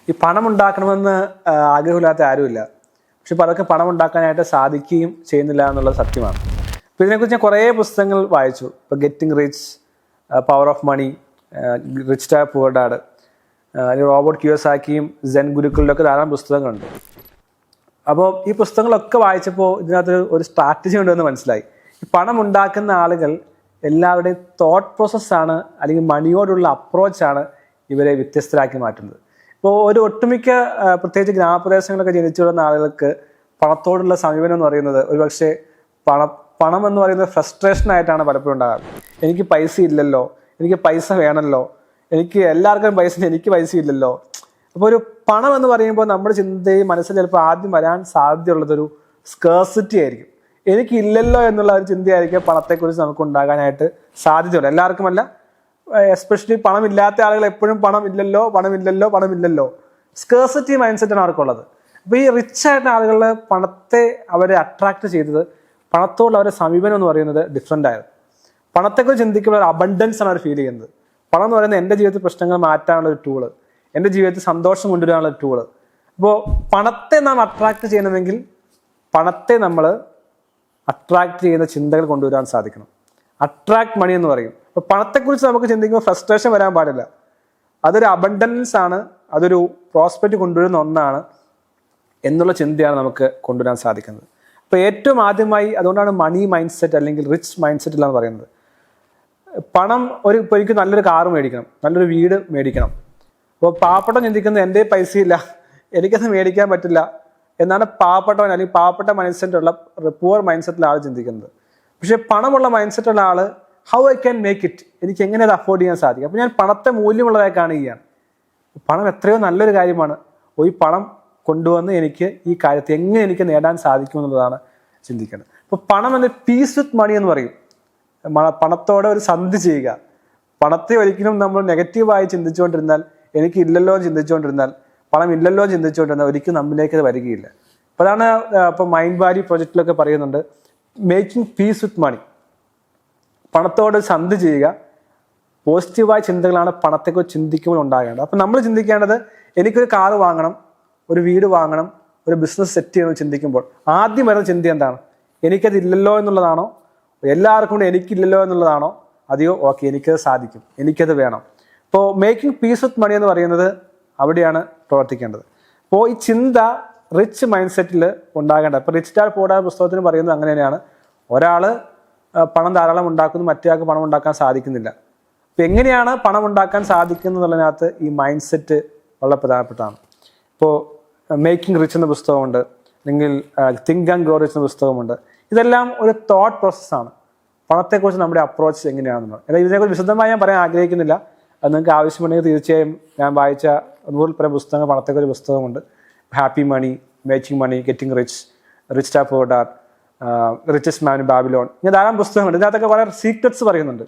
ഈ പണം ഉണ്ടാക്കണമെന്ന് ആഗ്രഹമില്ലാത്ത ആരുമില്ല. പക്ഷെ പലർക്കും പണം ഉണ്ടാക്കാനായിട്ട് സാധിക്കുകയും ചെയ്യുന്നില്ല എന്നുള്ളത് സത്യമാണ്. അപ്പോൾ ഇതിനെക്കുറിച്ച് ഞാൻ കുറേ പുസ്തകങ്ങൾ വായിച്ചു. ഇപ്പോൾ getting rich, power of money, rich dad poor dad, Robert കിയോസാക്കിയും സെൻ ഗുരുക്കളിലൊക്കെ ധാരാളം പുസ്തകങ്ങളുണ്ട്. അപ്പോൾ ഈ പുസ്തകങ്ങളൊക്കെ വായിച്ചപ്പോൾ ഇതിനകത്ത് ഒരു സ്ട്രാറ്റജി ഉണ്ടെന്ന് മനസ്സിലായി. ഈ പണം ഉണ്ടാക്കുന്ന ആളുകൾ എല്ലാവരുടെയും തോട്ട് പ്രോസസ്സാണ്, അല്ലെങ്കിൽ മണിയോടുള്ള അപ്രോച്ചാണ് ഇവരെ വ്യത്യസ്തരാക്കി മാറ്റുന്നത്. ഇപ്പോൾ ഒരു ഒട്ടുമിക്ക പ്രത്യേകിച്ച് ഗ്രാമപ്രദേശങ്ങളൊക്കെ ജനിച്ചു വരുന്ന ആളുകൾക്ക് പണത്തോടുള്ള സമീപനം എന്ന് പറയുന്നത് ഒരുപക്ഷെ പണം എന്ന് പറയുന്നത് ഫ്രസ്ട്രേഷൻ ആയിട്ടാണ് പലപ്പോഴും ഉണ്ടാകാറ്. എനിക്ക് പൈസ ഇല്ലല്ലോ, എനിക്ക് പൈസ വേണമല്ലോ, എനിക്ക് എല്ലാവർക്കും പൈസ, എനിക്ക് പൈസ ഇല്ലല്ലോ. അപ്പോൾ ഒരു പണം എന്ന് പറയുമ്പോൾ നമ്മുടെ ചിന്തയും മനസ്സിൽ ചിലപ്പോൾ ആദ്യം വരാൻ സാധ്യതയുള്ളതൊരു സ്കേഴ്സിറ്റി ആയിരിക്കും. എനിക്കില്ലല്ലോ എന്നുള്ള ഒരു ചിന്തയായിരിക്കും പണത്തെക്കുറിച്ച് നമുക്ക് ഉണ്ടാകാനായിട്ട് സാധ്യതയുണ്ട്. എല്ലാവർക്കുമല്ല, എസ്പെഷ്യലി പണമില്ലാത്ത ആളുകൾ എപ്പോഴും പണമില്ലല്ലോ സ്കേഴ്സിറ്റി മൈൻഡ് സെറ്റാണ് അവർക്കുള്ളത്. അപ്പോൾ ഈ റിച്ച് ആയിട്ടുള്ള ആളുകൾ പണത്തെ അവരെ അട്രാക്ട് ചെയ്തത്, പണത്തോടുള്ള അവരുടെ സമീപനം എന്ന് പറയുന്നത് ഡിഫറെൻ്റ് ആയത്. പണത്തെക്കുറിച്ച് ചിന്തിക്കുമ്പോൾ ഒരു അബണ്ടൻസ് ആണ് അവർ ഫീൽ ചെയ്യുന്നത്. പണം എന്ന് പറയുന്നത് എൻ്റെ ജീവിതത്തിൽ പ്രശ്നങ്ങൾ മാറ്റാനുള്ള ഒരു ടൂള്, എൻ്റെ ജീവിതത്തിൽ സന്തോഷം കൊണ്ടുവരാനുള്ള ഒരു ടൂള്. അപ്പോൾ പണത്തെ നാം അട്രാക്ട് ചെയ്യണമെങ്കിൽ പണത്തെ നമ്മൾ അട്രാക്ട് ചെയ്യുന്ന ചിന്തകൾ കൊണ്ടുവരാൻ സാധിക്കണം. അട്രാക്ട് മണി എന്ന് പറയും. അപ്പോൾ പണത്തെക്കുറിച്ച് നമുക്ക് ചിന്തിക്കുമ്പോൾ ഫ്രസ്ട്രേഷൻ വരാൻ പാടില്ല. അതൊരു അബണ്ടൻസ് ആണ്, അതൊരു പ്രോസ്പെക്റ്റ് കൊണ്ടുവരുന്ന ഒന്നാണ് എന്നുള്ള ചിന്തയാണ് നമുക്ക് കൊണ്ടുവരാൻ സാധിക്കുന്നത്. അപ്പോൾ ഏറ്റവും ആദ്യമായി അതുകൊണ്ടാണ് മണി മൈൻഡ് സെറ്റ് അല്ലെങ്കിൽ റിച്ച് മൈൻഡ് സെറ്റ് എന്ന് പറയുന്നത്. പണം ഇപ്പോൾ എനിക്ക് നല്ലൊരു കാറ് മേടിക്കണം, നല്ലൊരു വീട് മേടിക്കണം. അപ്പോൾ പാവപ്പെട്ടവൻ ചിന്തിക്കുന്നത് എൻ്റെ പൈസ ഇല്ല, എനിക്കത് മേടിക്കാൻ പറ്റില്ല എന്നാണ് പാവപ്പെട്ടവൻ അല്ലെങ്കിൽ പാവപ്പെട്ട മൈൻഡ് സെറ്റുള്ള പുവർ മൈൻഡ് സെറ്റിലുള്ള ആൾ ചിന്തിക്കുന്നത്. പക്ഷേ പണമുള്ള മൈൻഡ് സെറ്റുള്ള ആൾ how I can make it, എനിക്ക് എങ്ങനെ അത് അഫോർഡ് ചെയ്യാൻ സാധിക്കും. അപ്പോൾ ഞാൻ പണത്തെ മൂല്യമുള്ളതായി കാണുകയാണ്. പണം എത്രയോ നല്ലൊരു കാര്യമാണ്. ഈ പണം കൊണ്ടുവന്ന് എനിക്ക് ഈ കാര്യത്തെ എങ്ങനെ എനിക്ക് നേടാൻ സാധിക്കും എന്നുള്ളതാണ് ചിന്തിക്കുന്നത്. അപ്പോൾ പണം എന്ന പീസ് വിത്ത് മണി എന്ന് പറയും. പണത്തോടെ ഒരു സന്ധി ചെയ്യുക. പണത്തെ ഒരിക്കലും നമ്മൾ നെഗറ്റീവായി ചിന്തിച്ചുകൊണ്ടിരുന്നാൽ, എനിക്ക് ഇല്ലല്ലോ എന്ന് ചിന്തിച്ചുകൊണ്ടിരുന്നാൽ, പണം ഇല്ലല്ലോ എന്ന് ചിന്തിച്ചുകൊണ്ടിരുന്നാൽ ഒരിക്കലും നമ്മിലേക്ക് അത് വരികയില്ല. അപ്പോൾ അതാണ് ഇപ്പോൾ മൈൻഡ് വാല്യൂ പ്രൊജക്റ്റിലൊക്കെ പറയുന്നുണ്ട്, മേക്കിംഗ് പീസ് വിത്ത് മണി. പണത്തോട് സന്ധി ചെയ്യുക. പോസിറ്റീവായ ചിന്തകളാണ് പണത്തെക്കുറിച്ച് ചിന്തിക്കുമ്പോൾ ഉണ്ടാകേണ്ടത്. അപ്പം നമ്മൾ ചിന്തിക്കേണ്ടത് എനിക്കൊരു കാറ് വാങ്ങണം, ഒരു വീട് വാങ്ങണം, ഒരു ബിസിനസ് സെറ്റ് ചെയ്യണമെന്ന് ചിന്തിക്കുമ്പോൾ ആദ്യം വരുന്ന ചിന്ത എന്താണ്? എനിക്കത് ഇല്ലല്ലോ എന്നുള്ളതാണോ? എല്ലാവർക്കും കൂടെ എനിക്കില്ലല്ലോ എന്നുള്ളതാണോ? അതെയോ ഓക്കെ എനിക്കത് സാധിക്കും, എനിക്കത് വേണം. ഇപ്പോൾ മേക്കിംഗ് പീസ് വിത്ത് മണി എന്ന് പറയുന്നത് അവിടെയാണ് പ്രവർത്തിക്കേണ്ടത്. അപ്പോൾ ഈ ചിന്ത റിച്ച് മൈൻഡ് സെറ്റിൽ ഉണ്ടാകേണ്ടത്. ഇപ്പോൾ റിച്ച് ഡാഡ് പുവർ ഡാഡ് പുസ്തകത്തിന് പറയുന്നത് അങ്ങനെ തന്നെയാണ്. ഒരാൾ പണം ധാരാളം ഉണ്ടാക്കുന്നു, മറ്റേയാൾക്ക് പണം ഉണ്ടാക്കാൻ സാധിക്കുന്നില്ല. അപ്പോൾ എങ്ങനെയാണ് പണം ഉണ്ടാക്കാൻ സാധിക്കുന്നത് എന്നുള്ളതിനകത്ത് ഈ മൈൻഡ് സെറ്റ് വളരെ പ്രധാനപ്പെട്ടതാണ്. ഇപ്പോൾ മേക്കിംഗ് റിച്ച് എന്ന പുസ്തകമുണ്ട്, അല്ലെങ്കിൽ തിങ്ക് ആൻഡ് ഗ്രോ റിച്ച് എന്ന പുസ്തകമുണ്ട്. ഇതെല്ലാം ഒരു തോട്ട് പ്രോസസ്സാണ്. പണത്തെക്കുറിച്ച് നമ്മുടെ അപ്രോച്ച് എങ്ങനെയാണെന്നുള്ളത്. എന്നാൽ ഇതിനെക്കുറിച്ച് വിശദമായി ഞാൻ പറയാൻ ആഗ്രഹിക്കുന്നില്ല. അത് നിങ്ങൾക്ക് ആവശ്യമുണ്ടെങ്കിൽ തീർച്ചയായും ഞാൻ വായിച്ച 100 പരം പുസ്തകങ്ങൾ പണത്തെക്കുറിച്ച് പുസ്തകമുണ്ട്. Happy money, making money, getting rich, rich dad poor dad, richest man in Babylon, ഇങ്ങനെ ധാരാളം പുസ്തകങ്ങളുണ്ട്. ഇതിനകത്തൊക്കെ വളരെ സീക്രറ്റ്സ് പറയുന്നുണ്ട്,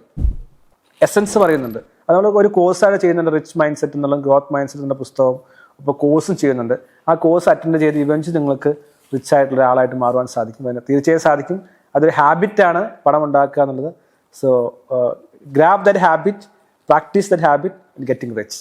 എസൻസ് പറയുന്നുണ്ട്. അത് നമ്മൾ ഒരു കോഴ്സായിട്ട് ചെയ്യുന്നുണ്ട്. റിച്ച് മൈൻഡ് സെറ്റ് എന്നുള്ള ഗ്രോത്ത് മൈൻഡ് സെറ്റ് എന്ന പുസ്തകം ഇപ്പോൾ കോഴ്സും ചെയ്യുന്നുണ്ട്. ആ കോഴ്സ് അറ്റൻഡ് ചെയ്ത് ഇവൻച്ച് നിങ്ങൾക്ക് റിച്ച് ആയിട്ടുള്ള ഒരാളായിട്ട് മാറുവാൻ സാധിക്കും. അതിന് തീർച്ചയായും സാധിക്കും. അതൊരു ഹാബിറ്റാണ് പണം ഉണ്ടാക്കുക എന്നുള്ളത്. So grab that habit, practice that habit in getting rich.